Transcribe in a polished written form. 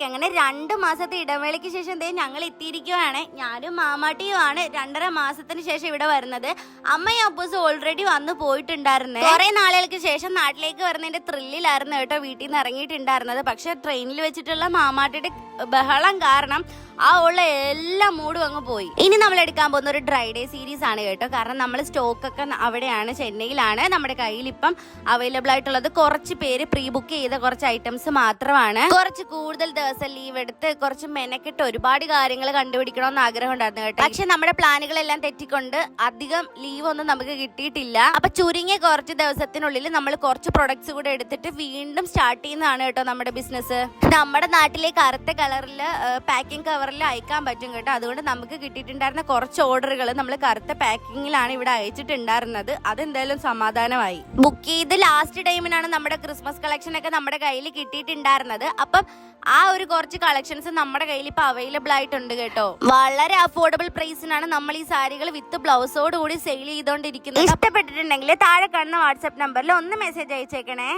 നാട്ടിലേക്ക്. അങ്ങനെ 2 മാസത്തെ ഇടവേളയ്ക്ക് ശേഷം ഞങ്ങൾ എത്തിയിരിക്കുവാണ്. ഞാനും മാമാട്ടിയുമാണ് 2.5 മാസത്തിന് ശേഷം ഇവിടെ വരുന്നത്. അമ്മയും അപ്പൂസും ഓൾറെഡി വന്നു പോയിട്ടുണ്ടായിരുന്നു. കുറെ നാളുകൾക്ക് ശേഷം നാട്ടിലേക്ക് വരുന്നതിന്റെ ത്രില്ലിലായിരുന്നു കേട്ടോ വീട്ടിൽ നിന്ന് ഇറങ്ങിയിട്ടുണ്ടായിരുന്നത്. പക്ഷെ ട്രെയിനിൽ വെച്ചിട്ടുള്ള മാമാട്ടിയുടെ ബഹളം കാരണം ആ ഉള്ള എല്ലാ മൂടും അങ്ങ് പോയി. ഇനി നമ്മൾ എടുക്കാൻ പോകുന്ന ഒരു ഡ്രൈ ഡേ സീരീസ് ആണ് കേട്ടോ. കാരണം നമ്മൾ സ്റ്റോക്ക് ഒക്കെ അവിടെയാണ്, ചെന്നൈയിലാണ്. നമ്മുടെ കയ്യിൽ ഇപ്പം അവൈലബിൾ ആയിട്ടുള്ളത് കുറച്ച് പേര് പ്രീ ബുക്ക് ചെയ്ത കുറച്ച് ഐറ്റംസ് മാത്രമാണ്. കുറച്ച് കൂടുതൽ ദിവസം ലീവ് എടുത്ത് കുറച്ച് മെനക്കെട്ട് ഒരുപാട് കാര്യങ്ങൾ കണ്ടുപിടിക്കണമെന്ന് ആഗ്രഹം ഉണ്ടായിരുന്നു കേട്ടോ. പക്ഷെ നമ്മുടെ പ്ലാനുകളെല്ലാം തെറ്റിക്കൊണ്ട് അധികം ലീവ് ഒന്നും നമുക്ക് കിട്ടിയിട്ടില്ല. അപ്പൊ ചുരുങ്ങിയ കുറച്ച് ദിവസത്തിനുള്ളിൽ നമ്മൾ കുറച്ച് പ്രൊഡക്ട്സ് കൂടെ എടുത്തിട്ട് വീണ്ടും സ്റ്റാർട്ട് ചെയ്യുന്നതാണ് കേട്ടോ നമ്മുടെ ബിസിനസ്. നമ്മുടെ നാട്ടിലെ കറുത്ത കളറിൽ പാക്കിംഗ് കവറിൽ അയക്കാൻ പറ്റും കേട്ടോ. അതുകൊണ്ട് നമുക്ക് കിട്ടിയിട്ടുണ്ടായിരുന്ന കുറച്ച് ഓർഡറുകൾ നമ്മൾ കറുത്ത പാക്കിങ്ങിലാണ് ഇവിടെ അയച്ചിട്ടുണ്ടായിരുന്നത്. അതെന്തായാലും സമാധാനമായി. ബുക്ക് ചെയ്ത് ലാസ്റ്റ് ടൈമിനാണ് നമ്മുടെ ക്രിസ്മസ് കളക്ഷൻ ഒക്കെ നമ്മുടെ കയ്യിൽ കിട്ടിയിട്ടുണ്ടായിരുന്നത്. അപ്പം ആ ഒരു കുറച്ച് കളക്ഷൻസ് നമ്മുടെ കയ്യിൽ ഇപ്പൊ അവൈലബിൾ ആയിട്ടുണ്ട് കേട്ടോ. വളരെ അഫോർഡബിൾ പ്രൈസിനാണ് നമ്മൾ ഈ സാരികൾ വിത്ത് ബ്ലൗസോട് കൂടി സെയിൽ ചെയ്തോണ്ടിരിക്കുന്നത്. ഇഷ്ടപ്പെട്ടിട്ടുണ്ടെങ്കിൽ താഴെ കാണുന്ന വാട്സ്ആപ്പ് നമ്പറിൽ ഒന്ന് മെസ്സേജ് അയച്ചേക്കണേ.